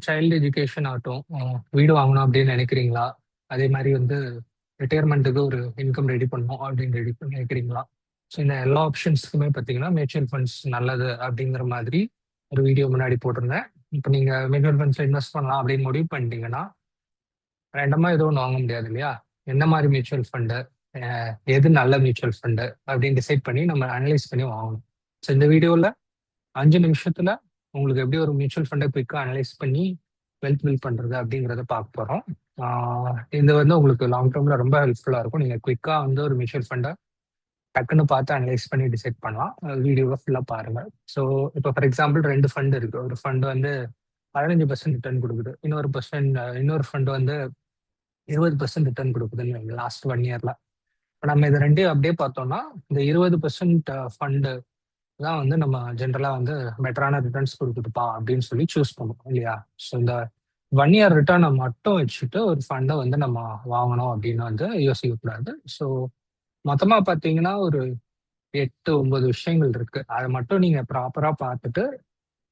Child education ஆகட்டும், வீடு வாங்கணும் அப்படின்னு நினைக்கிறீங்களா? அதே மாதிரி வந்து ரிட்டையர்மெண்ட்டுக்கு ஒரு இன்கம் ரெடி பண்ணணும் அப்படின்னு ரெடி பண்ணி நினைக்கிறீங்களா? ஸோ இந்த எல்லா ஆப்ஷன்ஸ்க்குமே பார்த்தீங்கன்னா மியூச்சுவல் ஃபண்ட்ஸ் நல்லது அப்படிங்கிற மாதிரி ஒரு வீடியோ முன்னாடி போட்டிருந்தேன். இப்போ நீங்கள் மியூச்சுவல் ஃபண்ட்ஸில் இன்வெஸ்ட் பண்ணலாம் அப்படின்னு முடிவு பண்ணிட்டீங்கன்னா ரெண்டமா ஏதோ ஒன்று வாங்க முடியாது இல்லையா? என்ன மாதிரி மியூச்சுவல் ஃபண்டு, எது நல்ல மியூச்சுவல் ஃபண்டு அப்படின்னு டிசைட் பண்ணி நம்ம அனலைஸ் பண்ணி வாங்கணும். ஸோ இந்த வீடியோவில் 5 நிமிஷத்துல உங்களுக்கு எப்படி ஒரு மியூச்சுவல் ஃபண்டை குயிக்காக அனலைஸ் பண்ணி வெல்த் பில்ட் பண்றது அப்படிங்கிறத பார்க்க போறோம். இது வந்து உங்களுக்கு லாங் டேர்ம்ல ரொம்ப ஹெல்ப்ஃபுல்லா இருக்கும். நீங்க குயிக்கா வந்து ஒரு மியூச்சுவல் ஃபண்டை டக்குன்னு பார்த்து அனலைஸ் பண்ணி டிசைட் பண்ணலாம். வீடியோவை ஃபுல்லாக பாருங்க. ஸோ இப்போ ஃபார் எக்ஸாம்பிள் 2 ஃபண்டு இருக்கு. ஒரு ஃபண்டு வந்து 15% ரிட்டர்ன் கொடுக்குது, இன்னொரு ஃபண்டு வந்து 20% ரிட்டர்ன் கொடுக்குதுன்னு லாஸ்ட் 1 இயர்ல. இப்போ நம்ம இது ரெண்டையும் அப்படியே பார்த்தோம்னா இந்த 20% ஃபண்டு தான் வந்து நம்ம ஜென்ரலா வந்து பெட்டரான ரிட்டர்ன்ஸ் கொடுக்குதுப்பா அப்படின்னு சொல்லி சூஸ் பண்ணுவோம் இல்லையா? ஸோ இந்த 1 இயர் ரிட்டர்னை மட்டும் வச்சுட்டு ஒரு ஃபண்டை வந்து நம்ம வாங்கணும் அப்படின்னு வந்து யோசிக்க கூடாது. ஸோ மொத்தமா பார்த்தீங்கன்னா ஒரு 8 9 விஷயங்கள் இருக்கு. அதை மட்டும் நீங்க ப்ராப்பரா பார்த்துட்டு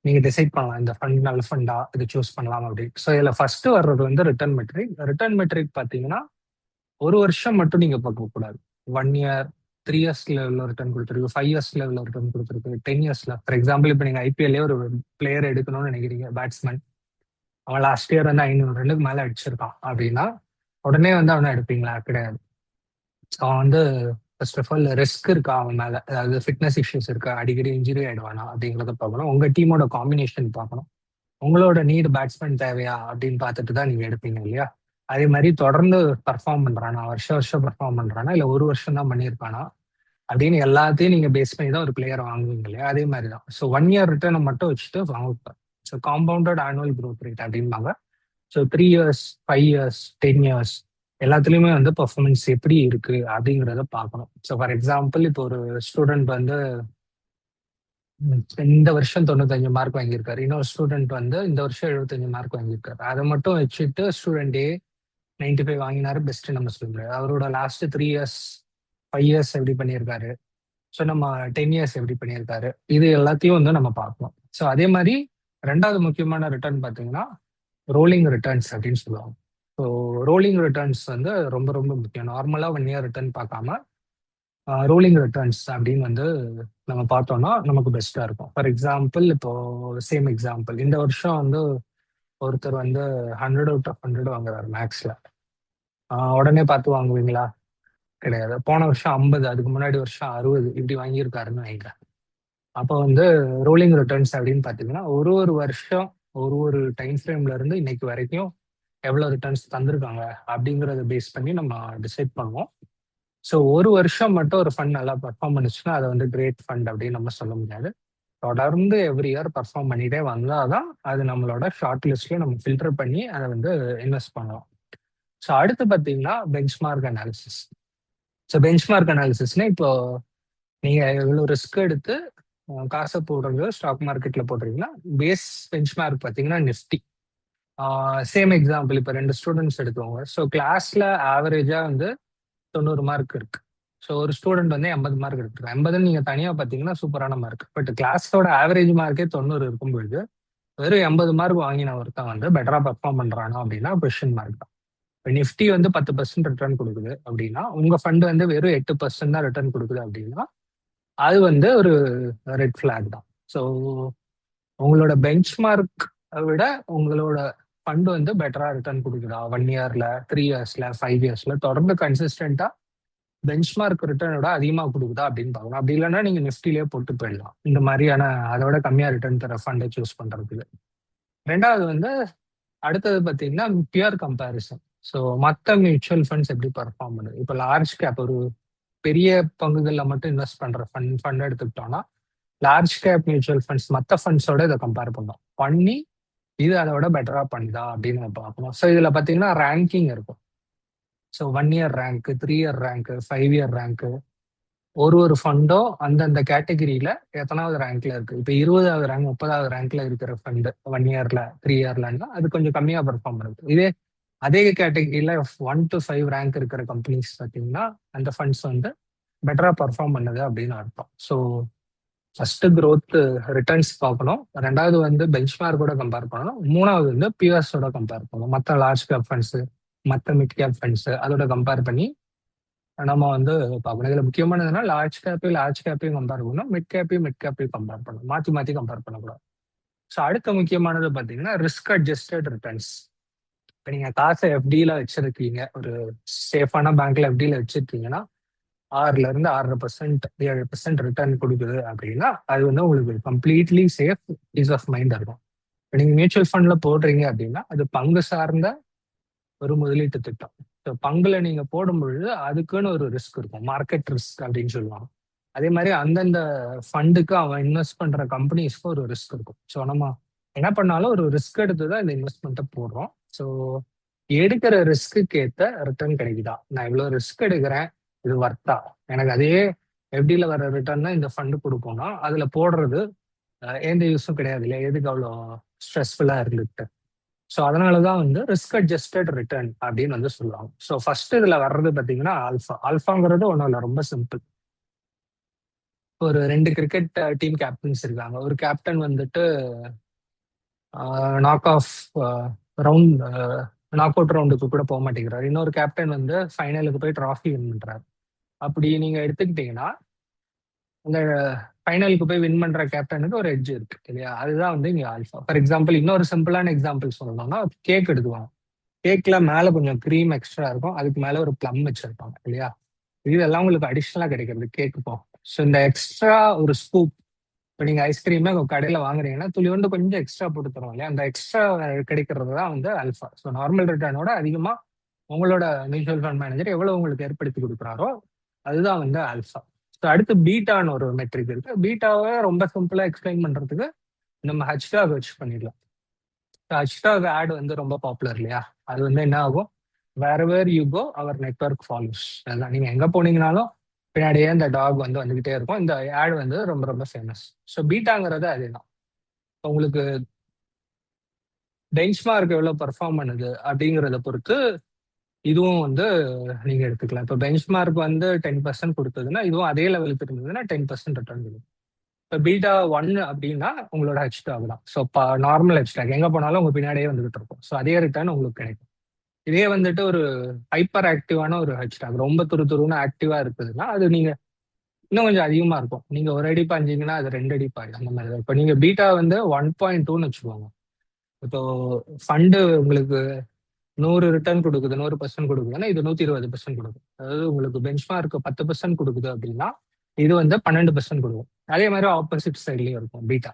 நீங்க டிசைட் பண்ணலாம் இந்த ஃபண்ட் நல்ல ஃபண்டா இது சூஸ் பண்ணலாம் அப்படின்னு. ஸோ இதுல ஃபர்ஸ்ட் வர்றது வந்து ரிட்டர்ன் மெட்ரிக். ரிட்டர்ன் மெட்ரிக் பார்த்தீங்கன்னா ஒரு வருஷம் மட்டும் நீங்க பார்க்க கூடாது. 1 இயர், 3 இயர்ஸ்ல எவ்வளோ ரிட்டர்ன் கொடுத்துருக்கு, 5 இயர்ஸ்ல எவ்வளோ ரிட்டர்ன் கொடுத்துருக்கு, 10 இயர்ஸ்ல. ஃபார் எக்ஸாம்பிள் இப்போ நீங்க ஐபிஎல்லே ஒரு பிளேயர் எடுக்கணும்னு நினைக்கிறீங்க, பேட்ஸ்மேன். அவன் லாஸ்ட் இயர் வந்து 500 ரன்னுக்கு மேல அடிச்சிருக்கான் அப்படின்னா உடனே வந்து அவனை எடுப்பீங்களா? கிடையாது. ஸோ அவன் வந்து ஃபர்ஸ்ட் ஆஃப் ஆல் ரிஸ்க் இருக்கா அவன் மேல, அதாவது ஃபிட்னஸ் இஷ்யூஸ் இருக்கா, அடிக்கடி இன்ஜுரி ஆயிடுவானா அப்படிங்கிறத பார்க்கணும். உங்க டீமோட காம்பினேஷன் பார்க்கணும். உங்களோட நீடு பேட்ஸ்மேன் தேவையா அப்படின்னு பார்த்துட்டு தான் நீங்க எடுப்பீங்க இல்லையா? அதே மாதிரி தொடர்ந்து பர்ஃபார்ம் பண்றானா, வருஷம் வருஷம் பர்ஃபார்ம் பண்றானா, இல்ல ஒரு வருஷம் தான் பண்ணியிருக்கானா அப்படின்னு எல்லாத்தையும் நீங்க பேஸ் பண்ணி தான் ஒரு பிளேயர் வாங்குவீங்க இல்லையா? அதே மாதிரி தான். ஸோ 1 இயர் ரிட்டர்னை மட்டும் வச்சுட்டு வாங்க. So compounded annual growth rate அப்படிம்பாங்க. ஸோ 3 இயர்ஸ், 5 இயர்ஸ், 10 இயர்ஸ் எல்லாத்துலேயுமே வந்து பர்ஃபார்மன்ஸ் எப்படி இருக்கு அப்படிங்கிறத பார்க்கணும். ஸோ ஃபார் எக்ஸாம்பிள் இப்போ ஒரு ஸ்டூடெண்ட் வந்து இந்த வருஷம் 95 மார்க் வாங்கியிருக்காரு, இன்னொரு ஸ்டூடெண்ட் வந்து இந்த வருஷம் 75 மார்க் வாங்கியிருக்காரு. அதை மட்டும் வச்சுட்டு ஸ்டூடெண்ட் ஏ 95 வாங்கினாரு பெஸ்ட் நம்ம சொல்ல முடியாது. அவரோட லாஸ்ட் 3 இயர்ஸ், 5 இயர்ஸ் எப்படி பண்ணியிருக்காரு, ஸோ நம்ம 10 இயர்ஸ் எப்படி பண்ணியிருக்காரு, இது எல்லாத்தையும் வந்து நம்ம பார்க்கணும். ஸோ அதே மாதிரி ரெண்டாவது முக்கியமான ரிட்டர்ன் பார்த்தீங்கன்னா ரோலிங் ரிட்டர்ன்ஸ் அப்படின்னு சொல்லுவாங்க. ஸோ ரோலிங் ரிட்டர்ன்ஸ் வந்து ரொம்ப ரொம்ப முக்கியம். நார்மலாக 1 இயர் ரிட்டர்ன் பார்க்காம ரோலிங் ரிட்டர்ன்ஸ் அப்படின்னு வந்து நம்ம பார்த்தோம்னா நமக்கு பெஸ்ட்டாக இருக்கும். ஃபார் எக்ஸாம்பிள் இப்போ சேம் எக்ஸாம்பிள், இந்த வருஷம் வந்து ஒருத்தர் வந்து 100 அவுட் ஆஃப் 100 வாங்குறாரு மேக்ஸ்ல. உடனே பார்த்து வாங்குவீங்களா? கிடையாது. போன வருஷம் 50, அதுக்கு முன்னாடி வருஷம் 60 இப்படி வாங்கியிருக்காருன்னு வைங்க. அப்போ வந்து ரோலிங் ரிட்டர்ன்ஸ் அப்படின்னு பார்த்தீங்கன்னா ஒரு ஒரு வருஷம் ஒரு ஒரு டைம் ஃப்ரேம்ல இருந்து இன்னைக்கு வரைக்கும் எவ்வளோ ரிட்டர்ன்ஸ் தந்திருக்காங்க அப்படிங்கிறத பேஸ் பண்ணி நம்ம டிசைட் பண்ணுவோம். ஸோ ஒரு வருஷம் மட்டும் ஒரு ஃபண்ட் நல்லா பர்ஃபார்ம் பண்ணுச்சுன்னா அதை வந்து கிரேட் ஃபண்ட் அப்படின்னு நம்ம சொல்ல முடியாது. தொடர்ந்து எவ்ரி இயர் பர்ஃபார்ம் பண்ணிட்டே வந்தாதான் அது நம்மளோட ஷார்ட் லிஸ்ட்ல நம்ம ஃபில்டர் பண்ணி அதை வந்து இன்வெஸ்ட் பண்ணலாம். ஸோ அடுத்து பார்த்தீங்கன்னா பெஞ்ச்மார்க் அனாலிசிஸ். ஸோ பெஞ்ச்மார்க் அனாலிசிஸ்னா இப்போ நீங்க எவ்வளோ ரிஸ்க் எடுத்து காசை போடுறது ஸ்டாக் மார்க்கெட்ல போடுறீங்கன்னா பேஸ் பெஞ்ச்மார்க் பார்த்தீங்கன்னா நிஃப்டி. சேம் எக்ஸாம்பிள் இப்போ 2 ஸ்டூடெண்ட்ஸ் எடுத்துக்கோங்க. ஸோ கிளாஸ்ல ஆவரேஜா வந்து 90 மார்க் இருக்கு. ஸோ ஒரு ஸ்டூடெண்ட் வந்து 80 மார்க் எடுத்துருக்காங்க. 80 நீங்க தனியா பார்த்தீங்கன்னா சூப்பரான மார்க். பட் கிளாஸோட ஆவரேஜ் மார்க்கே 90 இருக்கும் பொழுது வெறும் 80 மார்க் வாங்கின ஒருத்தன் வந்து பெட்டரா பெர்ஃபார்ம் பண்றானா அப்படின்னா கொஸ்டின் மார்க் தான். இப்போ நிஃப்டி வந்து 10% ரிட்டர்ன் கொடுக்குது அப்படின்னா உங்க ஃபண்ட் வந்து வெறும் 8% தான் ரிட்டர்ன் கொடுக்குது அப்படின்னா அது வந்து ஒரு ரெட் ஃபிளாக் தான். ஸோ உங்களோட பெஞ்ச்மார்க் விட உங்களோட ஃபண்ட் வந்து பெட்டரா ரிட்டர்ன் கொடுக்குதா 1 இயர்ல, 3 இயர்ஸ்ல, 5 இயர்ஸ்ல தொடர்ந்து கன்சிஸ்டன்டா பெஞ்ச்மார்க் ரிட்டர்னோட அதிகமாக கொடுக்குதா அப்படின்னு பார்க்கணும். அப்படி இல்லைன்னா நீங்க நிஃப்டிலேயே போட்டு போயிடலாம் இந்த மாதிரியான அதோட கம்மியா ரிட்டர்ன் தர ஃபண்டை சூஸ் பண்றதுக்கு. ரெண்டாவது வந்து அடுத்தது பார்த்தீங்கன்னா பியர் கம்பேரிசன். ஸோ மற்ற மியூச்சுவல் ஃபண்ட்ஸ் எப்படி பர்ஃபார்ம் பண்ணுது. இப்போ லார்ஜ் கேப் ஒரு பெரிய பங்குகளில் மட்டும் இன்வெஸ்ட் பண்ற ஃபண்ட் எடுத்துக்கிட்டோம்னா லார்ஜ் கேப் மியூச்சுவல் ஃபண்ட்ஸ் மற்ற ஃபண்ட்ஸோட இதை கம்பேர் பண்ணோம் பண்ணி இது அதோட பெட்டரா பண்ணுதா அப்படின்னு நம்ம பார்க்கணும். ஸோ இதுல பார்த்தீங்கன்னா ரேங்கிங் இருக்கும். So 1 year rank, 3 year rank, 5 year rank, ஒரு ஃபண்டும் அந்தந்த கேட்டகரியில எத்தனாவது ரேங்க்ல இருக்கு. இப்போ 20வது ரேங்க், 30வது ரேங்க்ல இருக்கிற ஃபண்ட் 1 இயர்ல, 3 இயர்லன்னா அது கொஞ்சம் கம்மியா பெர்ஃபார்ம் பண்ணுது. இதே அதே கேட்டகரியில 1 to 5 ரேங்க் இருக்கிற கம்பெனிஸ் பார்த்தீங்கன்னா அந்த ஃபண்ட்ஸ் வந்து பெட்டரா பர்ஃபார்ம் பண்ணுது அப்படின்னு அர்த்தம். ஸோ ஃபர்ஸ்ட் growth ரிட்டர்ன்ஸ் பார்க்கணும். ரெண்டாவது வந்து பெஞ்ச்மார்க்கோட கம்பேர் பண்ணணும். மூணாவது வந்து பியர்ஸோட கம்பேர் பண்ணணும். மற்ற லார்ஜ் கேப் ஃபண்ட்ஸ், மற்ற மிட் கேப் ஃபண்ட்ஸ் அதோட கம்பேர் பண்ணி நம்ம வந்து பார்க்கணும். இதுல முக்கியமானதுன்னா லார்ஜ் கேப்பையும் கம்பேர் பண்ணணும், மிட் கேப்பையும் கம்பேர் பண்ணணும். மாற்றி மாற்றி கம்பேர் பண்ணக்கூடாது. ஸோ அடுத்த முக்கியமானது பார்த்தீங்கன்னா ரிஸ்க் அட்ஜஸ்டட் ரிட்டர்ன்ஸ். இப்போ நீங்க காசை எஃப்டியில் வச்சிருக்கீங்க, ஒரு சேஃபான பேங்க்ல எஃப்டியில் வச்சிருக்கீங்கன்னா 6ல இருந்து 6.5%, 7% ரிட்டர்ன் கொடுக்குது அப்படின்னா அது வந்து உங்களுக்கு completely safe, peace of mind இருக்கும். இப்போ நீங்க மியூச்சுவல் ஃபண்ட்ல போடுறீங்க அப்படின்னா அது பங்கு சார்ந்த ஒரு முதலீட்டு திட்டம். ஸோ பங்குல நீங்க போடும் பொழுது அதுக்குன்னு ஒரு ரிஸ்க் இருக்கும், மார்க்கெட் ரிஸ்க் அப்படின்னு சொல்லுவாங்க. அதே மாதிரி அந்தந்த ஃபண்டுக்கு அவன் இன்வெஸ்ட் பண்ற கம்பெனிஸ்க்கு ஒரு ரிஸ்க் இருக்கும். ஸோ நம்ம என்ன பண்ணாலும் ஒரு ரிஸ்க் எடுத்து தான் இந்த இன்வெஸ்ட்மெண்ட்டை போடுறோம். ஸோ எடுக்கிற ரிஸ்க்கு ஏற்ற ரிட்டர்ன் கிடைக்குதா, நான் இவ்வளவு ரிஸ்க் எடுக்கிறேன், இது வர்த்தா, எனக்கு அதே எஃப்டியில வர ரிட்டர்ன் தான் இந்த ஃபண்டு கொடுக்கும்னா அதுல போடுறது எந்த யூஸும் கிடையாது இல்லையா, எதுக்கு அவ்வளோ ஸ்ட்ரெஸ்ஃபுல்லா இருந்துட்டு. ஸோ அதனாலதான் வந்து ரிஸ்க் அட்ஜஸ்டட் ரிட்டர்ன் அப்படின்னு வந்து சொல்லுவாங்க. ஸோ ஃபர்ஸ்ட் இதுல வர்றது பாத்தீங்கன்னா ஆல்ஃபாங்கிறது ஒன்றும் இல்லை, ரொம்ப சிம்பிள். ஒரு 2 கிரிக்கெட் டீம் கேப்டன்ஸ் இருக்காங்க. ஒரு கேப்டன் வந்துட்டு knock off round knock out ரவுண்டுக்கு கூட போக மாட்டேங்கிறாரு. இன்னொரு கேப்டன் வந்து ஃபைனலுக்கு போய் டிராஃபி வின் பண்றாரு. அப்படி நீங்க எடுத்துக்கிட்டீங்கன்னா அந்த ஃபைனலுக்கு போய் வின் பண்ற கேப்டனுக்கு ஒரு எட்ஜ் இருக்கு இல்லையா, அதுதான் வந்து இங்க ஆல்ஃபா. ஃபார் எக்ஸாம்பிள் இன்னொரு சிம்பிளான எக்ஸாம்பிள் சொல்லணும்னா கேக் எடுக்குவாங்க. கேக்ல மேல கொஞ்சம் க்ரீம் எக்ஸ்ட்ரா இருக்கும், அதுக்கு மேல ஒரு ப்ளம் வச்சிருப்பாங்க இல்லையா. இதெல்லாம் உங்களுக்கு அடிஷ்னலா கிடைக்கிறது கேக்கு போகும். ஸோ இந்த எக்ஸ்ட்ரா ஒரு ஸ்கூப், இப்போ நீங்க ஐஸ்கிரீமே கடையில வாங்குறீங்கன்னா துளி வந்து கொஞ்சம் எக்ஸ்ட்ரா போட்டு தருவோம் இல்லையா, அந்த எக்ஸ்ட்ரா கிடைக்கிறது தான் வந்து அல்ஃபா. ஸோ நார்மல் ரிட்டர்னோட அதிகமா உங்களோட மியூச்சுவல் ஃபண்ட் மேனேஜர் எவ்வளவு உங்களுக்கு ஏற்படுத்தி கொடுக்குறாரோ அதுதான் வந்து அல்ஃபா. ஸோ அடுத்து பீட்டான்னு ஒரு மெட்ரிக் இருக்கு. பீட்டாவை ரொம்ப சிம்பிளா எக்ஸ்பிளைன் பண்றதுக்கு நம்ம ஹஷ்டாக் வச்சு பண்ணிடலாம். ஹஷ்டாக் ஆட் வந்து ரொம்ப பாப்புலர் இல்லையா, அது வந்து என்ன ஆகும், where you go our network follows. அதான் நீங்க எங்க போனீங்கனாலும் பின்னாடியே இந்த டாக் வந்து வந்துகிட்டே இருக்கும். இந்த ஆட் வந்து ரொம்ப ரொம்ப ஃபேமஸ். ஸோ பீட்டாங்கிறது அதேதான். உங்களுக்கு பெஞ்ச்மார்க் எவ்வளவு பெர்ஃபார்ம் பண்ணுது அப்படிங்கிறத பொறுத்து இதுவும் வந்து நீங்க எடுத்துக்கலாம். இப்போ பெஞ்ச்மார்க் வந்து 10% கொடுத்ததுன்னா இதுவும் அதே லெவலுக்கு இருந்ததுன்னா 10% ரிட்டர்ன் கொடுக்கும். இப்போ பீட்டா 1 அப்படின்னா உங்களோட ஹெச்டாக் தான். ஸோ நார்மல் ஹெச்டாக் எங்க போனாலும் உங்க பின்னாடியே வந்துகிட்டு இருக்கும். ஸோ அதே ரிட்டர்ன் உங்களுக்கு கிடைக்கும். இதே வந்துட்டு ஒரு ஹைப்பர் ஆக்டிவான ஒரு ஹெச்டாக், ரொம்ப துருன்னு ஆக்டிவா இருக்குதுன்னா அது நீங்க இன்னும் கொஞ்சம் அதிகமா இருக்கும். நீங்க ஒரு அடி பாஞ்சீங்கன்னா அது 2 அடி பாயும், அந்த மாதிரி தான். இப்போ நீங்க பீட்டா வந்து 1.2ன்னு வச்சுக்கோங்க. இப்போ ஃபண்டு உங்களுக்கு 100 ரிட்டர்ன் கொடுக்குது, 100% கொடுக்குதுன்னா இது 120% கொடுக்கும். அதாவது உங்களுக்கு பெஞ்ச்மார்க் 10% கொடுக்குது அப்படின்னா இது வந்து 12% கொடுக்கும். அதே மாதிரி ஆப்போசிட் சைட்லயும் இருக்கும் பீட்டா.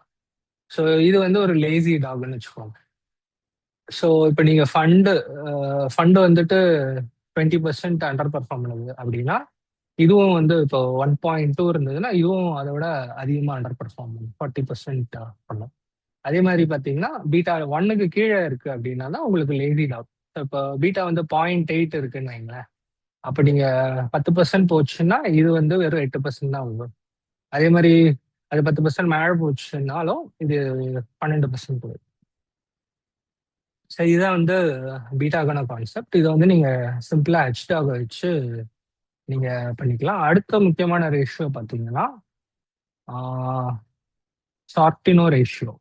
ஸோ இது வந்து ஒரு லேசி டாக்னு வச்சுக்கோங்க. ஸோ இப்போ நீங்க ஃபண்டு வந்துட்டு 20% அண்டர் பெர்ஃபார்ம் பண்ணுது அப்படின்னா இதுவும் வந்து இப்போ 1.2 இருந்ததுன்னா இதுவும் அதை விட அதிகமாக அண்டர் பெர்ஃபார்ம் பண்ணும், 40% பண்ணும். அதே மாதிரி பார்த்தீங்கன்னா பீட்டா 1க்கு கீழே இருக்கு அப்படின்னா தான் உங்களுக்கு லேசி டாக். இப்போ பீட்டா வந்து 0.8 இருக்குன்னு வைங்களேன், அப்போ நீங்க 10% போச்சுன்னா இது வந்து வெறும் 8% தான் வரும். அதே மாதிரி அது 10% மேலே போச்சுன்னாலும் இது 12% போகும். ஸோ இதுதான் வந்து பீட்டாக்கான கான்செப்ட். இதை வந்து நீங்க சிம்பிளா ஹெச்டாக வச்சு நீங்க பண்ணிக்கலாம். அடுத்த முக்கியமான ரேஷியோ பார்த்தீங்கன்னா சார்டினோ ரேஷியோ.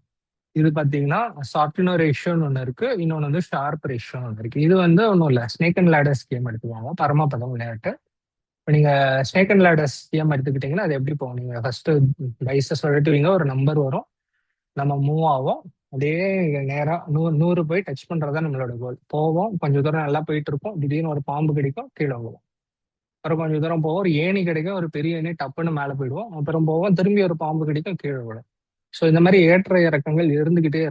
இது பார்த்தீங்கன்னா சார்டினோ ரேஷியோன்னு ஒன்று இருக்கு, இன்னொன்று வந்து ஷார்ப் ரேஷியோன்னு ஒன்று இருக்கு. இது வந்து ஒன்றும் இல்லை, ஸ்னேக் அண்ட் லேடர்ஸ் கேம் எடுத்துக்குவாங்க, பரமபதம் விளையாட்டு. இப்போ நீங்க ஸ்னேக் அண்ட் லேடர்ஸ் கேம் எடுத்துக்கிட்டீங்கன்னா அது எப்படி போகும், நீங்க ஃபர்ஸ்ட் டைஸை சொல்லிட்டுவீங்க, ஒரு நம்பர் வரும், நம்ம மூவ் ஆகும், அப்படியே நேரம் 100 போய் டச் பண்றதா நம்மளோட கோல். போவோம், கொஞ்சம் தூரம் நல்லா போயிட்டு இருப்போம், திடீர்னு ஒரு பாம்பு கிடைக்கும், கீழே போவோம். அப்புறம் கொஞ்சம் தூரம் போவோம், ஒரு ஏணி கிடைக்கும், ஒரு பெரிய ஏணி, டப்புன்னு மேலே போயிடுவோம். அப்புறம் போவோம், திரும்பி ஒரு பாம்பு கிடைக்கும், கீழே விடும். ஸோ இந்த மாதிரி ஏற்ற இறக்கங்கள் இருந்துகிட்டே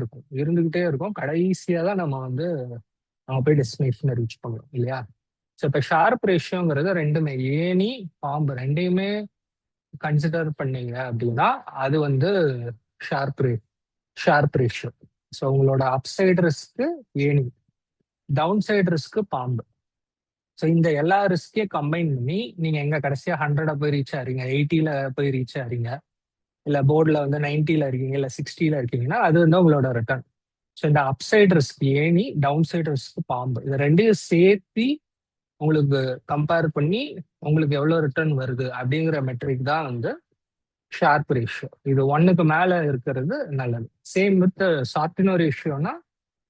இருக்கும். கடைசியா தான் நம்ம போய் டெஸ்டினேஷனை ரீச் பண்ணுவோம் இல்லையா. ஸோ இப்போ ஷார்ப் ரேஷியோங்கிறது ரெண்டுமே, ஏணி பாம்பு ரெண்டையுமே கன்சிடர் பண்ணீங்க அப்படின்னா அது வந்து ஷார்ப் ஷார்ப் ரேஷியோ. ஸோ உங்களோட அப்சைடு ரிஸ்க்கு ஏணி, டவுன் சைடு ரிஸ்க்கு பாம்பு. ஸோ இந்த எல்லா ரிஸ்கையும் கம்பைன் பண்ணி நீங்க எங்க கடைசியா 100 போய் ரீச் ஆறீங்க, 80ல போய் ரீச் ஆறீங்க, இல்ல போர்டில் வந்து 90ல இருக்கீங்க, இல்ல 60ல இருக்கீங்கன்னா அது வந்து உங்களோட ரிட்டர்ன். ஸோ இந்த அப்சைடு ரிஸ்க் ஏணி, டவுன் சைடு ரிஸ்க் பாம்பு, இது ரெண்டையும் சேர்த்து உங்களுக்கு கம்பேர் பண்ணி உங்களுக்கு எவ்வளவு ரிட்டர்ன் வருது அப்படிங்கிற மெட்ரிக் தான் வந்து ஷார்ப் ரேஷியோ. இது 1க்கு மேல இருக்கிறது நல்லது. சேம் வித் சார்டினோ ரேஷியோனா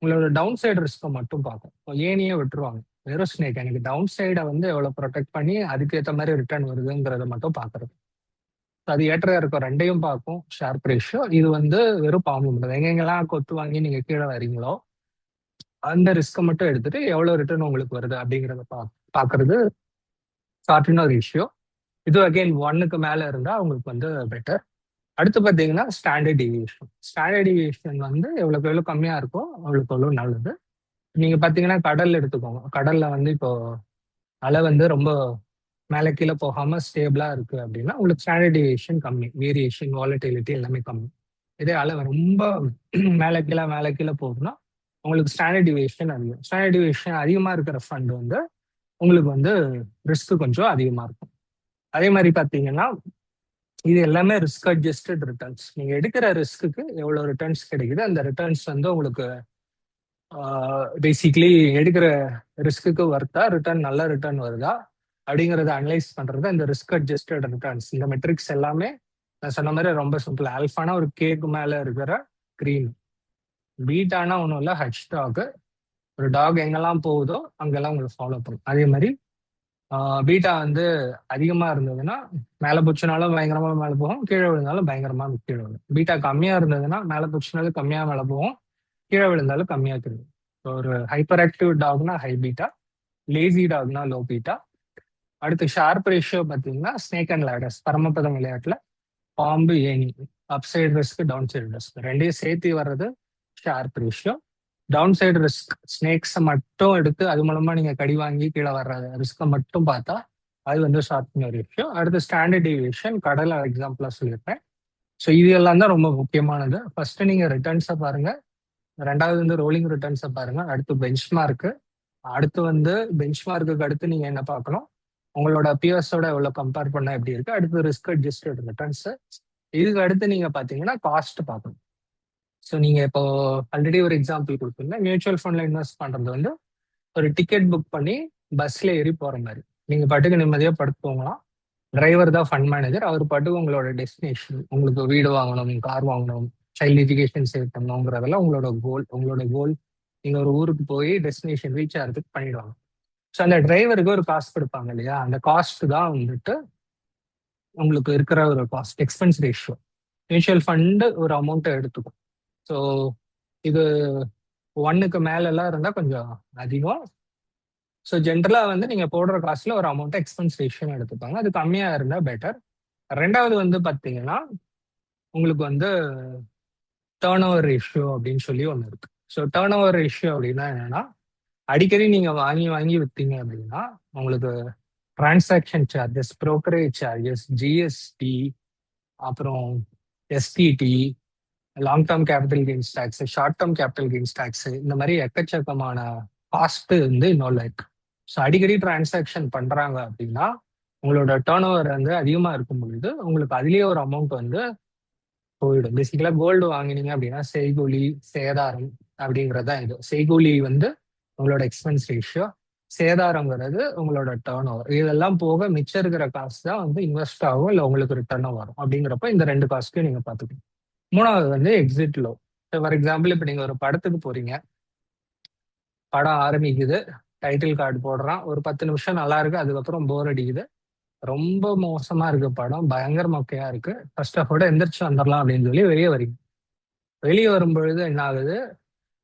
உங்களோட டவுன் சைடு ரிஸ்க்கை மட்டும் பார்க்கும். ஏனியே விட்டுருவாங்க. வெறும் ஸ்னேக் எனக்கு டவுன் சைடை வந்து எவ்வளவு ப்ரொடெக்ட் பண்ணி அதுக்கேற்ற மாதிரி ரிட்டர்ன் வருதுங்கிறத மட்டும் பார்க்கறது. அது ஏற்ற இருக்கும் ரெண்டையும் பார்க்கும் ஷார்ப் ரேஷியோ. இது வந்து வெறும் பாம்பு மட்டும். எங்கெங்கெல்லாம் கொத்து வாங்கி நீங்க கீழே வரீங்களோ அந்த ரிஸ்க்கை மட்டும் எடுத்துட்டு எவ்வளவு ரிட்டர்ன் உங்களுக்கு வருது அப்படிங்கிறத பார்க்கறது சார்டினோ ரேஷியோ. இது அகைன் 1க்கு மேல இருந்தா உங்களுக்கு வந்து பெட்டர். அடுத்து பார்த்தீங்கன்னா ஸ்டாண்டர்ட் டிவியேஷன். ஸ்டாண்டர்ட் டிவியேஷன் வந்து எவ்வளவுக்கு எவ்வளவு கம்மியா இருக்கோ அவ்வளவுக்கு எவ்வளவு நல்லது. நீங்க பாத்தீங்கன்னா கடல் எடுத்துக்கோங்க. கடல்ல வந்து இப்போ அலை வந்து ரொம்ப மேலே கீழே போகாம ஸ்டேபிளா இருக்கு அப்படின்னா உங்களுக்கு ஸ்டாண்டர்ட் டிவியேஷன் கம்மி, வேரியேஷன் வாலட்டிலிட்டி எல்லாமே கம்மி. இதே அலை ரொம்ப மேலே கீழே போகுதுன்னா உங்களுக்கு ஸ்டாண்டர்ட் டிவியேஷன் அதிகம். ஸ்டாண்டர்ட் டிவியேஷன் அதிகமா இருக்கிற ஃபண்ட் வந்து உங்களுக்கு வந்து ரிஸ்க் கொஞ்சம் அதிகமா இருக்கும். அதே மாதிரி பாத்தீங்கன்னா இது எல்லாமே ரிஸ்க் அட்ஜஸ்டட் ரிட்டர்ன்ஸ். நீங்க எடுக்கிற ரிஸ்க்கு எவ்வளவு ரிட்டர்ன்ஸ் கிடைக்குது, அந்த ரிட்டர்ன்ஸ் வந்து உங்களுக்கு பேசிக்லி எடுக்கிற ரிஸ்க்கு வர்த்தா ரிட்டர்ன் நல்ல ரிட்டர்ன் வருதா அப்படிங்கறத அனலைஸ் பண்றது இந்த ரிஸ்க் அட்ஜஸ்டட் ரிட்டர்ன்ஸ். இந்த மெட்ரிக்ஸ் எல்லாமே நான் சொன்ன மாதிரி ரொம்ப சிம்பிள். ஆல்ஃபானா ஒரு கேக்கு மேல இருக்கிற கிரீன், பீட்டானா ஒன்றும் இல்லை ஹச் டாக். ஒரு டாக் எங்கெல்லாம் போகுதோ அங்கெல்லாம் உங்களுக்கு ஃபாலோ பண்ணும். அதே மாதிரி பீட்டா வந்து அதிகமா இருந்ததுன்னா மேலே போச்சுனாலும் பயங்கரமா மேலே போகும், கீழே விழுந்தாலும் பயங்கரமா கீழே விழும். பீட்டா கம்மியா இருந்ததுன்னா மேலே போச்சுனாலும் கம்மியா மேலே போகும், கீழே விழுந்தாலும் கம்மியா தெரியும். ஒரு ஹைப்பர் ஆக்டிவ் டாக்னா ஹை பீட்டா, லேசி டாக்னா லோ பீட்டா. அடுத்து ஷார்ப் ரேஷியோ பார்த்தீங்கன்னா ஸ்னேக் அண்ட் லேடர்ஸ், பரமபதம் விளையாட்டுல பாம்பு ஏணி, up side risk down side risk ரெண்டையும் சேர்த்து வர்றது Sharpe ratio. Down side risk ஸ்னேக்ஸை மட்டும் எடுத்து அது மூலமா நீங்க கடி வாங்கி கீழே வர்ற ரிஸ்க்கை மட்டும் பார்த்தா அது வந்து ஷார்ப் ரேஷியோ. அடுத்து ஸ்டாண்டர்ட் டிவியேஷன் கடலை எக்ஸாம்பிளா சொல்லியிருப்பேன். ஸோ இது எல்லாம் தான் ரொம்ப முக்கியமானது. ஃபர்ஸ்ட் நீங்க ரிட்டர்ன்ஸை பாருங்க, ரெண்டாவது வந்து ரோலிங் ரிட்டர்ன்ஸை பாருங்க, அடுத்து பெஞ்ச் மார்க்கு, அடுத்து வந்து பெஞ்ச் மார்க்குக்கு அடுத்து நீங்க என்ன பார்க்கணும், உங்களோட பியர்ஸோட எவ்வளவு கம்பேர் பண்ண எப்படி இருக்கு, அடுத்து ரிஸ்க் அட்ஜஸ்டட் ரிட்டர்ன்ஸ். இதுக்கு அடுத்து நீங்க பாத்தீங்கன்னா காஸ்ட் பார்க்கணும். ஸோ நீங்க இப்போ ஆல்ரெடி ஒரு எக்ஸாம்பிள் கொடுத்துருந்தேன், மியூச்சுவல் ஃபண்ட்ல இன்வெஸ்ட் பண்றது வந்து ஒரு டிக்கெட் புக் பண்ணி பஸ்ல ஏறி போற மாதிரி. நீங்க பாட்டுக்கு நிம்மதியா படுத்து போகலாம். டிரைவர் தான் ஃபண்ட் மேனேஜர், அவர் பாட்டுக்கு உங்களோட டெஸ்டினேஷன், உங்களுக்கு வீடு வாங்கணும், கார் வாங்கணும், சைல்டு எஜுகேஷன் சேவ் பண்ணணுங்கிறதெல்லாம் உங்களோட கோல் நீங்க ஒரு ஊருக்கு போய் டெஸ்டினேஷன் ரீச் ஆகிறதுக்கு பண்ணிடுவாங்க. ஸோ அந்த டிரைவருக்கு ஒரு காசு கொடுப்பாங்க இல்லையா, அந்த காஸ்ட் தான் வந்துட்டு உங்களுக்கு இருக்கிற ஒரு cost expense ratio. Mutual fund ஒரு அமௌண்ட்டை எடுத்துக்கும். ஸோ இது 1க்கு மேலெல்லாம் இருந்தால் கொஞ்சம் அதிகம். ஸோ ஜென்ரலாக வந்து நீங்கள் போடுற காஸ்ட்ல ஒரு அமௌண்ட்டை எக்ஸ்பென்ஸ் ரேஷியோன்னு எடுத்துப்பாங்க. அது கம்மியாக இருந்தால் பெட்டர். ரெண்டாவது வந்து பார்த்தீங்கன்னா உங்களுக்கு வந்து டேர்ன் ஓவர் ரேஷியோ அப்படின்னு சொல்லி ஒன்று இருக்கு. ஸோ டேர்ன் ஓவர் ரேஷியோ அப்படின்னா என்னன்னா, அடிக்கடி நீங்க வாங்கி வாங்கி விற்றீங்க அப்படின்னா உங்களுக்கு transaction charges, brokerage charges, GST, அப்புறம் STT, long term capital gains tax, short term capital gains tax, இந்த மாதிரி எக்கச்சக்கமான காஸ்ட் வந்து இன்னொரு இருக்கு. ஸோ அடிக்கடி டிரான்சாக்ஷன் பண்றாங்க அப்படின்னா உங்களோட டேர்ன் ஓவர் வந்து அதிகமா இருக்கும் பொழுது உங்களுக்கு அதுலயே ஒரு அமௌண்ட் வந்து போயிடும். பேசிக்கலா கோல்டு வாங்கினீங்க அப்படின்னா செய்கூலி சேதாரம் அப்படிங்கறதுதான் இது. செய்கூலி வந்து உங்களோட எக்ஸ்பென்ஸ் ரேஷியோ, சேதாரங்கிறது உங்களோட டேர்ன் ஓவர். இதெல்லாம் போக மிச்சம் இருக்கிற காசு தான் வந்து இன்வெஸ்ட் ஆகும், இல்லை உங்களுக்கு ரிட்டர்னும் வரும். அப்படிங்கிறப்ப இந்த 2 காஸ்ட்டையும் நீங்க பார்த்துக்கணும். மூணாவது வந்து எக்ஸிட் லோ. ஃபார் எக்ஸாம்பிள் இப்போ நீங்க ஒரு படத்துக்கு போறீங்க, படம் ஆரம்பிக்குது, டைட்டில் கார்டு போடுறான், ஒரு 10 நிமிஷம் நல்லா இருக்கு, அதுக்கப்புறம் போர் அடிக்குது, ரொம்ப மோசமா இருக்கு படம், பயங்கர மொக்கையா இருக்கு, ஃபர்ஸ்ட் ஆஃப் ஓட எந்திரிச்சு வந்துடலாம் அப்படின்னு சொல்லி வெளியே வரீங்க. வெளியே வரும்பொழுது என்ன ஆகுது,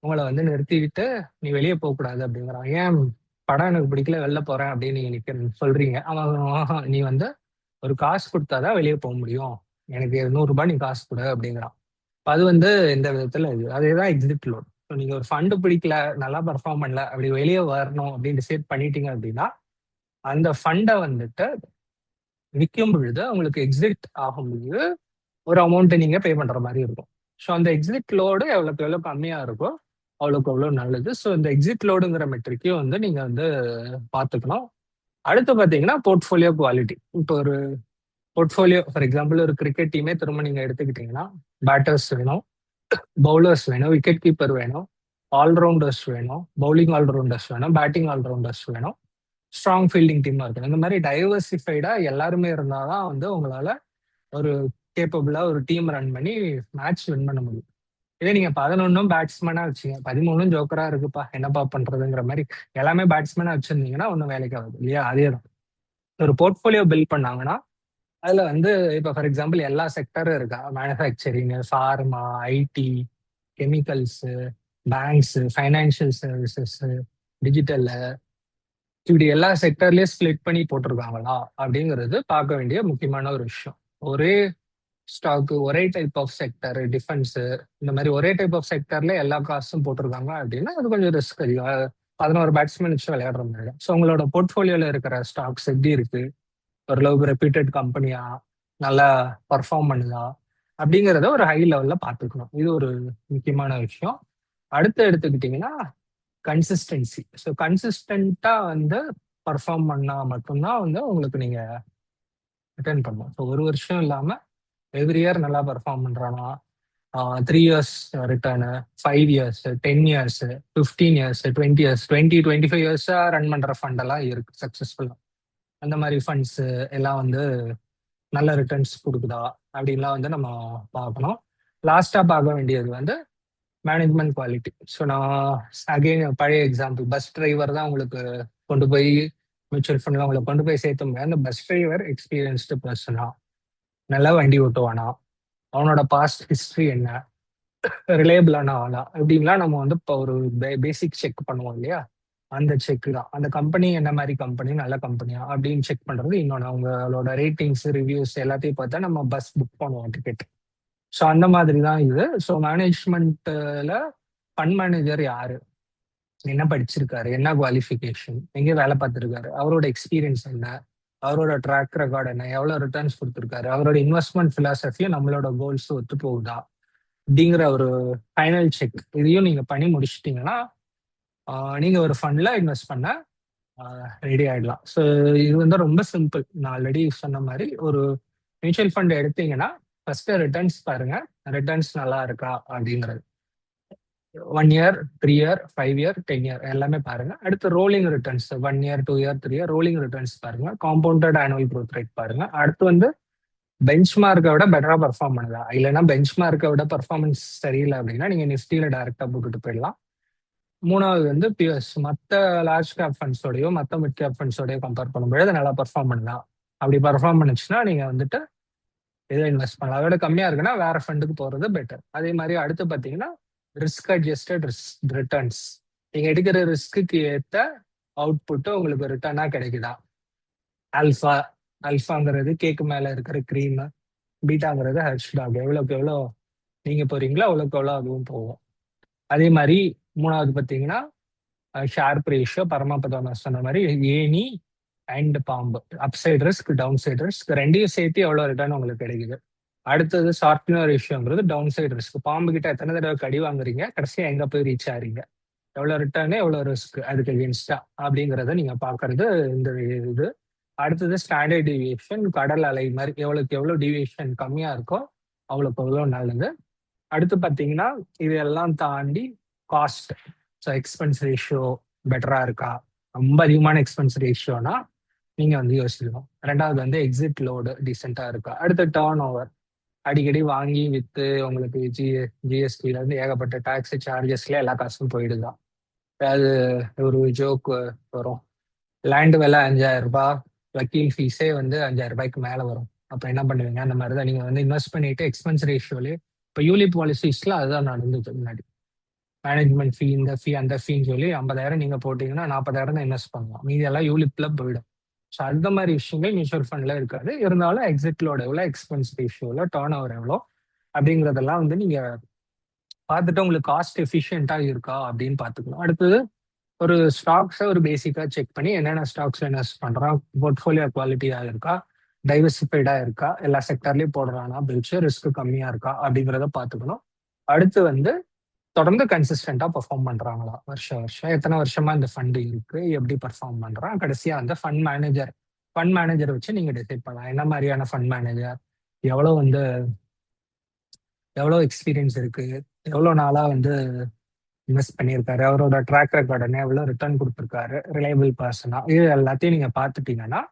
உங்களை வந்து நிறுத்திவிட்டு நீ வெளியே போகக்கூடாது அப்படிங்கிறான். ஏன், படம் எனக்கு பிடிக்கல வெளில போறேன் அப்படின்னு நீங்க சொல்றீங்க. அவன் நீ வந்து ஒரு காசு கொடுத்தாதான் வெளியே போக முடியும், எனக்கு 100 ரூபாய் நீ காசு கொடு அப்படிங்கிறான். அது வந்து இந்த விதத்துல இது அதேதான் எக்ஸிட் லோட். ஸோ நீங்க ஒரு ஃபண்டு பிடிக்கல, நல்லா பர்ஃபார்ம் பண்ணல, அப்படி வெளியே வரணும் அப்படின்னு டிசைட் பண்ணிட்டீங்க அப்படின்னா அந்த ஃபண்டை வந்துட்டு விற்கும் பொழுது உங்களுக்கு எக்ஸிட் ஆகும் பொழுது ஒரு அமௌண்ட்டை நீங்க பே பண்ற மாதிரி இருக்கும். ஸோ அந்த எக்ஸிட் லோடு எவ்வளோக்கு எவ்வளோ கம்மியா இருக்கோ அவ்வளோக்கு அவ்வளோ நல்லது. ஸோ இந்த எக்ஸிட் லோடுங்கிற மெட்ரிக்கையும் வந்து நீங்க வந்து பார்த்துக்கணும். அடுத்து பார்த்தீங்கன்னா போர்ட்ஃபோலியோ குவாலிட்டி. இப்போ ஒரு போர்ட்ஃபோலியோ ஃபார் எக்ஸாம்பிள் ஒரு கிரிக்கெட் டீமே திரும்ப நீங்க எடுத்துக்கிட்டீங்கன்னா பேட்டர்ஸ் வேணும், பவுலர்ஸ் வேணும், விக்கெட் கீப்பர் வேணும், ஆல்ரவுண்டர்ஸ் வேணும், பவுலிங் ஆல்ரவுண்டர்ஸ் வேணும், பேட்டிங் ஆல்ரவுண்டர்ஸ் வேணும், ஸ்ட்ராங் ஃபீல்டிங் டீமா இருக்கணும். இந்த மாதிரி டைவர்சிஃபைடா எல்லாருமே இருந்தாதான் வந்து உங்களால ஒரு கேப்பபிளா ஒரு டீம் ரன் பண்ணி மேட்ச் வின் பண்ண முடியும். இதே நீங்க 11ம் பேட்ஸ்மேனா வச்சுங்க, 13ம் ஜோக்கரா இருக்குப்பா என்னப்பா பண்றதுங்கிற மாதிரி எல்லாமே பேட்ஸ்மேனா வச்சிருந்தீங்கன்னா ஒன்றும் வேலைக்கு ஆகுது இல்லையா? அதேதான் ஒரு போர்ட்போலியோ பில்ட் பண்ணாங்கன்னா அதுல வந்து இப்போ ஃபார் எக்ஸாம்பிள் எல்லா செக்டரும் இருக்கா, manufacturing, pharma, IT, chemicals, banks, financial services, digital, இப்படி எல்லா செக்டர்லயும் ஸ்பிளிட் பண்ணி போட்டிருக்காங்களா அப்படிங்கிறது பார்க்க வேண்டிய முக்கியமான ஒரு விஷயம். ஒரே ஸ்டாக், ஒரே டைப் ஆஃப் செக்டர், டிஃபென்ஸ், இந்த மாதிரி ஒரே டைப் ஆஃப் செக்டர்ல எல்லா காசும் போட்டிருக்காங்க அப்படின்னா அது கொஞ்சம் ரிஸ்க் அதிகம். 11 பேட்ஸ்மேன் வச்சு விளையாடுற மாதிரி. ஸோ உங்களோட போர்ட்ஃபோலியோல இருக்கிற ஸ்டாக்ஸ் எப்படி இருக்கு, ஓரளவுக்கு ரெப்யூட்டட் கம்பெனியா, நல்லா பர்ஃபார்ம் பண்ணுதா அப்படிங்கிறத ஒரு ஹை லெவல்ல பார்த்துக்கணும். இது ஒரு முக்கியமான விஷயம். அடுத்து எடுத்துக்கிட்டிங்கன்னா கன்சிஸ்டன்சி. ஸோ கன்சிஸ்டண்டா வந்து பர்ஃபார்ம் பண்ணா மட்டும்தான் வந்து உங்களுக்கு நீங்க ரிட்டர்ன் பண்ணும். ஸோ ஒரு வருஷம் இல்லாம எவ்ரி இயர் நல்லா பர்ஃபார்ம் பண்றானா, 3 years return, 5 years, 10 years, 15 years, 20 years, 25 இயர்ஸா ரன் பண்ற ஃபண்ட் எல்லாம் இருக்கு சக்சஸ்ஃபுல்லா. அந்த மாதிரி ஃபண்ட்ஸ் எல்லாம் வந்து நல்ல ரிட்டர்ன்ஸ் கொடுக்குதா அப்படின்லாம் வந்து நம்ம பார்க்கணும். லாஸ்டா பார்க்க வேண்டியது வந்து மேனேஜ்மெண்ட் குவாலிட்டி. ஸோ நான் அகைன் பழைய எக்ஸாம்பிள், பஸ் டிரைவர் தான் உங்களுக்கு கொண்டு போய் மியூச்சுவல் ஃபண்ட்ல உங்களை கொண்டு போய் சேர்த்த முடியாது. அந்த பஸ் டிரைவர் எக்ஸ்பீரியன்ஸ்டு பர்சனா, நல்லா வண்டி ஓட்டுவானா, அவனோட பாஸ்ட் ஹிஸ்டரி என்ன, ரிலேபிளான ஆளா, இப்படின்லாம் நம்ம வந்து இப்போ ஒரு பேசிக் செக் பண்ணுவோம் இல்லையா? அந்த செக் தான். அந்த கம்பெனி என்ன மாதிரி கம்பெனி, நல்ல கம்பெனியா அப்படின்னு செக் பண்றது இன்னொன்று. அவங்களோட ரேட்டிங்ஸ், ரிவ்யூஸ் எல்லாத்தையும் பார்த்தா நம்ம பஸ் புக் பண்ணுவோம் டிக்கெட். ஸோ அந்த மாதிரி தான் இது. ஸோ மேனேஜ்மெண்ட்ல ஃபண்ட் மேனேஜர் யாரு, என்ன படிச்சிருக்காரு, என்ன குவாலிஃபிகேஷன், எங்கே வேலை பார்த்துருக்காரு, அவரோட எக்ஸ்பீரியன்ஸ் என்ன, அவரோட ட்ராக் ரெக்கார்ட் என்ன, எவ்வளோ ரிட்டர்ன்ஸ் கொடுத்துருக்காரு, அவரோட இன்வெஸ்ட்மெண்ட் பிலாசபியும் நம்மளோட கோல்ஸ் ஒத்து போகுதா அப்படிங்கிற ஒரு ஃபைனல் செக். இதையும் நீங்க பண்ணி முடிச்சிட்டீங்கன்னா நீங்க ஒரு ஃபண்ட்ல இன்வெஸ்ட் பண்ண ரெடி ஆயிடலாம். ஸோ இது வந்து ரொம்ப சிம்பிள். நான் ஆல்ரெடி சொன்ன மாதிரி ஒரு மியூச்சுவல் ஃபண்ட் எடுத்தீங்கன்னா ஃபர்ஸ்ட் ரிட்டர்ன்ஸ் பாருங்க, ரிட்டர்ன்ஸ் நல்லா இருக்கா அப்படிங்கிறது. 1 இயர், 3 இயர், 5 இயர், 10 இயர் எல்லாமே பாருங்க. அடுத்து rolling returns, 1 year, 2 year, 3 year rolling returns பாருங்க. காம்பவுண்டட் ஆனுவல் க்ரோத் ரேட் பாருங்க. அடுத்து வந்து பெஞ்ச் மார்க்கை விட பெட்டரா பர்ஃபார்ம் பண்ணுதா, இல்லைன்னா பெஞ்ச் மார்க்கை விட பர்ஃபார்மன்ஸ் சரியில்லை அப்படின்னா நீங்க நிஃப்டியில டைரக்டா போட்டுட்டு போயிடலாம். மூணாவது வந்து பிஎஸ், மற்ற லார்ஜ் கேப் ஃபண்ட்ஸோடயோ மற்ற மிட் கேப் ஃபண்ட்ஸோடய கம்பேர் பண்ணும்போது அது நல்லா பர்ஃபார்ம் பண்ணலாம். அப்படி பர்ஃபார்ம் பண்ணுச்சுன்னா நீங்க வந்துட்டு இதை இன்வெஸ்ட் பண்ணலாம். அதோட கம்மியா இருக்குன்னா வேற ஃபண்டுக்கு போறது பெட்டர். அதே மாதிரி அடுத்து பார்த்தீங்கன்னா ரிஸ்க் அட்ஜஸ்டட் ரிட்டர்ன்ஸ். நீங்க எடுக்கிற ரிஸ்க்கு ஏற்ற அவுட்புட் உங்களுக்கு ரிட்டர்னா கிடைக்குதா. ஆல்ஃபா, ஆல்ஃபாங்கிறது கேக்கு மேல இருக்கிற க்ரீம், பீட்டாங்கிறது ஹர்ஷ் டாக். எவ்வளோக்கு எவ்வளோ நீங்க போறீங்களோ அவ்வளோக்கு எவ்வளோ அதுவும் போகும். அதே மாதிரி மூணாவது பார்த்தீங்கன்னா ஷார்ப் ரேஷியோ, பரமபதம் சொன்ன மாதிரி ஏனி அண்ட் பாம்பு, upside risk, downside risk ரெண்டையும் சேர்த்து எவ்வளோ ரிட்டர்ன் உங்களுக்கு கிடைக்குது. அடுத்தது ஷார்ப்னர் ரேஷியோங்கிறது டவுன் சைட் ரிஸ்க். பாம்பு கிட்ட எத்தனை தடவை கடி வாங்குறீங்க, கடைசியா எங்க போய் ரீச் ஆறீங்க, எவ்வளோ ரிட்டர்னு எவ்வளோ ரிஸ்க் அதுக்கு எகென்ஸ்டா அப்படிங்கிறத நீங்க பாக்குறது இந்த இது. அடுத்தது ஸ்டாண்டர்ட் டிவியேஷன், கடல் அலை மாதிரி எவ்வளோக்கு எவ்வளோ டிவியேஷன் கம்மியா இருக்கோ அவ்வளோக்கு எவ்வளோ நல்லது. அடுத்து பார்த்தீங்கன்னா இது எல்லாம் தாண்டி காஸ்ட், ஸோ எக்ஸ்பென்ஸ் ரேஷியோ பெட்டரா இருக்கா. ரொம்ப அதிகமான எக்ஸ்பென்ஸ் ரேஷியோனா நீங்க வந்து யோசிக்கணும். ரெண்டாவது வந்து எக்ஸிட் லோடு டீசெண்டா இருக்கா. அடுத்து டேர்ன் ஓவர், அடிக்கடி வாங்கி வித்து உங்களுக்கு ஜிஎஸ்டில இருந்து ஏகப்பட்ட டாக்ஸ் சார்ஜஸ்ல எல்லா காசும் போயிடுதான். அது ஒரு ஜோக் வரும், லேண்ட் விலை 5,000 ரூபாய், வக்கீல் ஃபீஸே வந்து 5,000 ரூபாய்க்கு மேல வரும். அப்ப என்ன பண்ணுவீங்க? அந்த மாதிரி தான் நீங்க வந்து இன்வெஸ்ட் பண்ணிட்டு எக்ஸ்பென்ஸ் ரேஷியோலே இப்போ யூலிப் பாலிசிஸ்ல அதுதான் நடந்தது முன்னாடி. மேனேஜ்மெண்ட் ஃபீ, இந்த ஃபீ அந்த ஃபீன்னு சொல்லி 50,000 நீங்க போட்டீங்கன்னா 40,000 தான் இன்வெஸ்ட் பண்ணலாம், மீதி எல்லாம் யூலிப்ல போயிடும். ஸோ அந்த மாதிரி விஷயங்கள் மியூச்சுவல் ஃபண்ட்ல இருக்காது. இருந்தாலும் எக்ஸிட்லோட எவ்வளோ, எக்ஸ்பென்ஸ் ரேஷியோல, டேர்ன் ஓவர் எவ்வளோ அப்படிங்கிறதெல்லாம் வந்து நீங்க பார்த்துட்டு உங்களுக்கு காஸ்ட் எஃபிஷியண்டா இருக்கா அப்படின்னு பார்த்துக்கணும். அடுத்தது ஒரு ஸ்டாக்ஸை ஒரு பேசிக்கா செக் பண்ணி என்னென்ன ஸ்டாக்ஸ் இன்வெஸ்ட் பண்றான், போர்ட்ஃபோலியோ குவாலிட்டியா இருக்கா, டைவர்சிஃபைடா இருக்கா, எல்லா செக்டர்லயும் போடுறானா, பிரிச்சு ரிஸ்க் கம்மியா இருக்கா அப்படிங்கிறத பார்த்துக்கணும். அடுத்து வந்து தொடர்ந்து கன்சிஸ்டண்டா பெர்ஃபார்ம் பண்றாங்களா, வருஷம் வருஷம் எத்தனை வருஷமா இந்த ஃபண்ட் இருக்கு, எப்படி பெர்ஃபார்ம் பண்றான். கடைசியா வந்து ஃபண்ட் மேனேஜர் வச்சு நீங்க டிசைட் பண்ணலாம் என்ன மாதிரியான ஃபண்ட் மேனேஜர், எவ்வளவு வந்து எவ்வளவு எக்ஸ்பீரியன்ஸ் இருக்கு, எவ்வளவு நாளா வந்து இன்வெஸ்ட் பண்ணியிருக்காரு, அவரோட ட்ராக் ரெக்கார்ட் என்ன, எவ்வளவு ரிட்டர்ன் கொடுத்துருக்காரு, ரிலையபிள் பர்சனா, இது எல்லாத்தையும் நீங்க பார்த்துட்டீங்கன்னா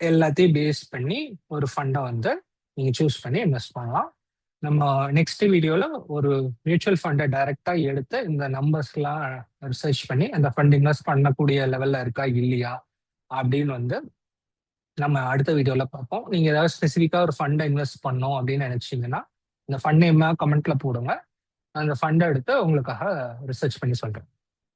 எல்லாத்தையும் பேஸ் பண்ணி ஒரு ஃபண்டை வந்து நீங்க சூஸ் பண்ணி இன்வெஸ்ட் பண்ணலாம். நம்ம நெக்ஸ்ட் வீடியோல ஒரு மியூச்சுவல் ஃபண்டை டைரக்டா எடுத்து இந்த நம்பர்ஸ்லாம் ரிசர்ச் பண்ணி அந்த ஃபண்ட் இன்வெஸ்ட் பண்ணக்கூடிய லெவல்ல இருக்கா இல்லையா அப்படின்னு வந்து நம்ம அடுத்த வீடியோல பார்ப்போம். நீங்க ஏதாவது ஸ்பெசிஃபிக்கா ஒரு ஃபண்டை இன்வெஸ்ட் பண்ணோம் அப்படின்னு நினைச்சீங்கன்னா இந்த ஃபண்ட் நேம் கமெண்ட்ல போடுங்க. அந்த ஃபண்டை எடுத்து உங்களுக்காக ரிசர்ச் பண்ணி சொல்றேன்.